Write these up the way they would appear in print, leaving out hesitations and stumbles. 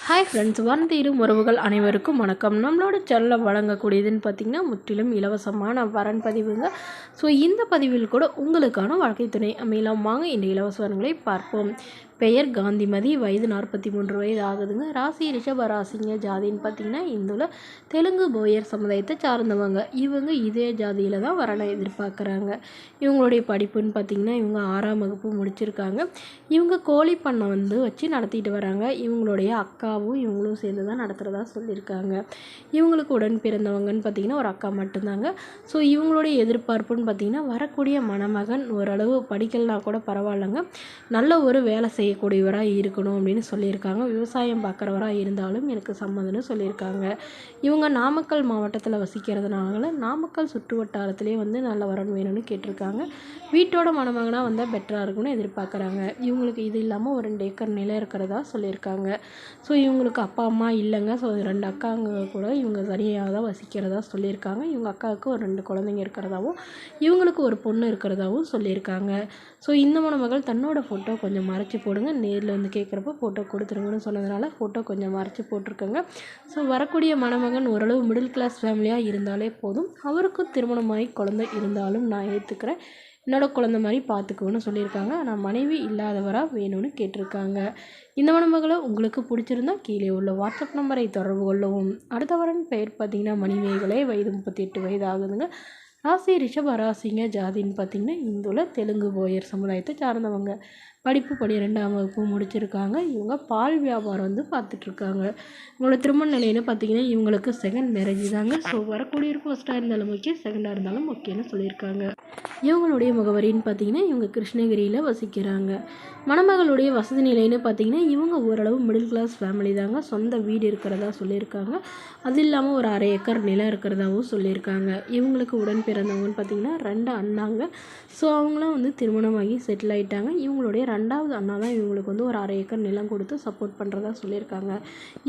Hi friends, வரந்தீரும் உறவுகள் அனைவருக்கும் வணக்கம். நம்மளோட சேனலில் வழங்கக்கூடியதுன்னு பார்த்திங்கன்னா முற்றிலும் இலவசமான வரன் பதிவுங்க. ஸோ இந்த பதிவில் கூட உங்களுக்கான வாழ்க்கை துணை அமையலாம். வாங்க இந்த இலவச வரன்களை பார்ப்போம். பெயர் காந்திமதி, வயது 43 வயது ஆகுதுங்க. ராசி ரிஷப ராசிங்க. ஜாதின்னு பார்த்திங்கன்னா இந்துல தெலுங்கு போயர் சமுதாயத்தை சார்ந்தவங்க. இவங்க இதே ஜாதியில் தான் வரனை எதிர்பார்க்குறாங்க. இவங்களுடைய படிப்புன்னு பார்த்திங்கன்னா இவங்க 6ஆம் வகுப்பு முடிச்சிருக்காங்க. இவங்க கோழி பண்ணை வச்சு நடத்திட்டு வராங்க. இவங்களுடைய அக்காவும் இவங்களும் சேர்ந்து தான் நடத்துகிறதா சொல்லியிருக்காங்க. இவங்களுக்கு உடன் பிறந்தவங்கன்னு பார்த்திங்கன்னா ஒரு அக்கா மட்டும்தாங்க. ஸோ இவங்களுடைய எதிர்பார்ப்புன்னு பார்த்திங்கன்னா வரக்கூடிய மணமகன் ஓரளவு படிக்கலனா கூட பரவாயில்லைங்க, நல்ல ஒரு வேலை செய்யக்கூடியவராக இருக்கணும் அப்படின்னு சொல்லியிருக்காங்க. விவசாயம் பார்க்குறவராக இருந்தாலும் எனக்கு சம்மதம்னு சொல்லியிருக்காங்க. இவங்க நாமக்கல் மாவட்டத்தில் வசிக்கிறதுனால நாமக்கல் சுற்று வட்டாரத்திலே நல்ல வரன் வேணும்னு கேட்டிருக்காங்க. வீட்டோட மணமகனாக வந்தால் பெட்டராக இருக்கும்னு எதிர்பார்க்குறாங்க. இவங்களுக்கு இது இல்லாமல் ஒரு 2 ஏக்கர் நிலம் இருக்கிறதா சொல்லியிருக்காங்க. ஸோ இவங்களுக்கு அப்பா அம்மா இல்லைங்க. ஸோ 2 அக்காங்க கூட இவங்க தனியாக தான் வசிக்கிறதா சொல்லியிருக்காங்க. இவங்க அக்காவுக்கு ஒரு 2 குழந்தைங்க இருக்கிறதாவும் இவங்களுக்கு ஒரு பொண்ணு இருக்கிறதாவும் சொல்லியிருக்காங்க. ஸோ இந்த மணமகள் தன்னோட ஃபோட்டோ கொஞ்சம் மறைச்சி போடுங்க, நேரில் கேட்குறப்ப ஃபோட்டோ கொடுத்துருங்கன்னு சொன்னதுனால ஃபோட்டோ கொஞ்சம் மறைச்சி போட்டிருக்கேங்க. ஸோ வரக்கூடிய மணமகன் ஓரளவு மிடில் கிளாஸ் ஃபேமிலியாக இருந்தாலே போதும். அவருக்கும் திருமணமாகி குழந்தை இருந்தாலும் நான் ஏற்றுக்கிறேன், என்னோட குழந்தை மாதிரி பார்த்துக்குவேன்னு சொல்லியிருக்காங்க. ஆனால் மனைவி இல்லாதவராக வேணும்னு கேட்டிருக்காங்க. இந்த மணமகளை உங்களுக்கு பிடிச்சிருந்தா கீழே உள்ள வாட்ஸ்அப் நம்பரை தொடர்பு கொள்ளவும். அடுத்த வரன் பெயர் பார்த்திங்கன்னா மணிமேகலை, வயது 38 வயது ஆகுதுங்க. ராசி ரிஷப ராசிங்க. ஜாதின்னு பார்த்திங்கன்னா இந்துல தெலுங்கு போயர் சமுதாயத்தை சார்ந்தவங்க. படிப்பு 12ஆம் வகுப்பு முடிச்சிருக்காங்க. இவங்க பால் வியாபாரம் பார்த்துட்ருக்காங்க. இவங்களோட திருமண நிலைன்னு பார்த்திங்கன்னா இவங்களுக்கு செகண்ட் மேரேஜ் தாங்க. ஸோ வரக்கூடியவருக்கு ஃபஸ்ட்டாக இருந்தாலும் ஓகே, செகண்டாக இருந்தாலும் ஓகேன்னு சொல்லியிருக்காங்க. இவங்களுடைய முகவரின்னு பார்த்திங்கன்னா இவங்க கிருஷ்ணகிரியில் வசிக்கிறாங்க. மணமகளுடைய வசதி நிலைன்னு பார்த்திங்கன்னா இவங்க ஓரளவு மிடில் கிளாஸ் ஃபேமிலி தாங்க. சொந்த வீடு இருக்கிறதா சொல்லியிருக்காங்க. அது இல்லாமல் ஒரு 1/2 ஏக்கர் நிலம் இருக்கிறதாவும் சொல்லியிருக்காங்க. இவங்களுக்கு உடன் பிறந்தவங்கன்னு பார்த்திங்கன்னா 2 அண்ணாங்க. ஸோ அவங்களாம் திருமணமாகி செட்டில் ஆகிட்டாங்க. இவங்களுடைய 2வது அண்ணா தான் இவங்களுக்கு ஒரு 1/2 ஏக்கர் நிலம் கொடுத்து சப்போர்ட் பண்ணுறதா சொல்லியிருக்காங்க.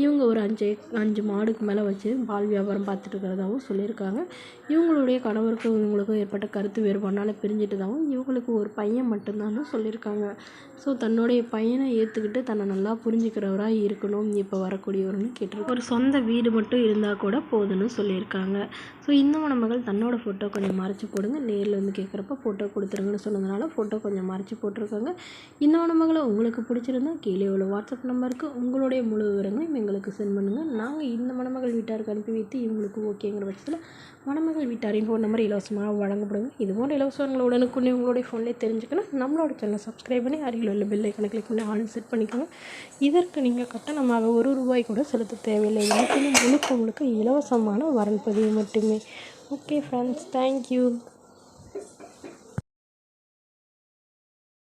இவங்க ஒரு 5 மாடுக்கு மேலே வச்சு பால் வியாபாரம் பார்த்துட்டு இருக்கிறதாவும் சொல்லியிருக்காங்க. இவங்களுடைய கணவருக்கும் இவங்களுக்கும் ஏற்பட்ட கருத்து வேறுபாடுனால பிரிஞ்சிட்டதாகவும் இவங்களுக்கு ஒரு பையன் மட்டும்தான் சொல்லியிருக்காங்க. ஸோ தன்னுடைய பையனை ஏற்றுக்கிட்டு தன்னை நல்லா புரிஞ்சுக்கிறவராக இருக்கணும் இப்போ வரக்கூடியவர்னு கேட்டிருக்காங்க. ஒரு சொந்த வீடு மட்டும் இருந்தால் கூட போதுன்னு சொல்லியிருக்காங்க. ஸோ இந்த மணமகள் தன்னோட ஃபோட்டோ கொஞ்சம் மறைச்சி போடுங்க, நேரில் கேட்குறப்ப ஃபோட்டோ கொடுத்துருங்கன்னு சொன்னதுனால ஃபோட்டோ கொஞ்சம் மறைச்சி போட்டிருக்காங்க. இந்த மணமகளை உங்களுக்கு பிடிச்சிருந்தா கீழே உள்ள வாட்ஸ்அப் நம்பருக்கு உங்களுடைய முழு விவரங்களையும் எங்களுக்கு சென்ட் பண்ணுங்கள். நாங்கள் இந்த மணமகள் வீட்டாருக்கு அனுப்பி வைத்து இவங்களுக்கு ஓகேங்கிற பட்சத்தில் மணமகள் வீட்டாரின் ஃபோன் நம்பர் இலவசமாக வழங்கப்படுங்க. இது போன்ற இலவசங்களை உடனுக்குன்னே உங்களுடைய ஃபோன்லேயே தெரிஞ்சுக்கணும். நம்மளோட சேனலை சப்ஸ்கிரைப் பண்ணி அருகில் உள்ள பெல் ஐக்கனை கிளிக் பண்ணி ஆன் செட் பண்ணிக்கோங்க. இதற்கு நீங்கள் கட்டணமாக ₹1 கூட செலுத்த தேவையில்லை. எனக்கு முழுக்க இலவசமான வரன் பதிவு மட்டுமே. Okay friends, thank you.